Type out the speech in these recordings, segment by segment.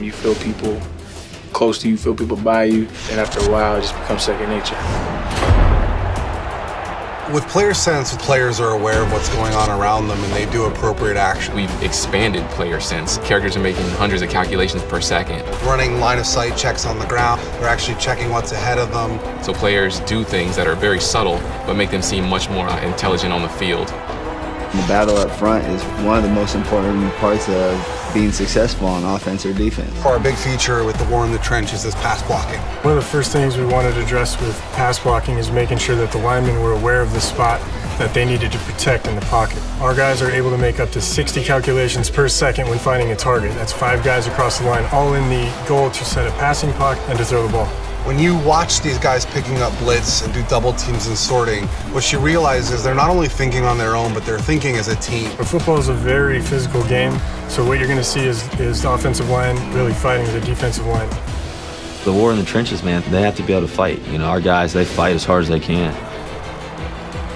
You feel people close to you, feel people by you, and after a while, it just becomes second nature. With player sense, players are aware of what's going on around them and they do appropriate action. We've expanded player sense. Characters are making hundreds of calculations per second. Running line of sight checks on the ground. They're actually checking what's ahead of them. So players do things that are very subtle, but make them seem much more intelligent on the field. The battle up front is one of the most important parts of being successful on offense or defense. Our big feature with the war in the trenches is pass blocking. One of the first things we wanted to address with pass blocking is making sure that the linemen were aware of the spot that they needed to protect in the pocket. Our guys are able to make up to 60 calculations per second when finding a target. That's 5 guys across the line, all in the goal to set a passing pocket and to throw the ball. When you watch these guys picking up blitz and do double teams and sorting, what you realize is they're not only thinking on their own, but they're thinking as a team. But football is a very physical game, so what you're going to see is the offensive line really fighting the defensive line. The war in the trenches, man, they have to be able to fight. You know, our guys, they fight as hard as they can.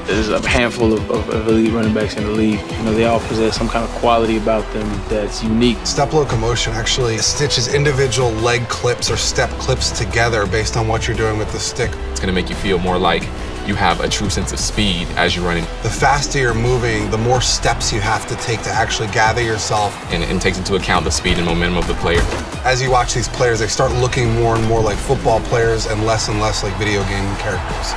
There's a handful of elite running backs in the league. You know, they all possess some kind of quality about them that's unique. Step locomotion actually stitches individual leg clips or step clips together based on what you're doing with the stick. It's going to make you feel more like you have a true sense of speed as you're running. The faster you're moving, the more steps you have to take to actually gather yourself. And takes into account the speed and momentum of the player. As you watch these players, they start looking more and more like football players and less like video game characters.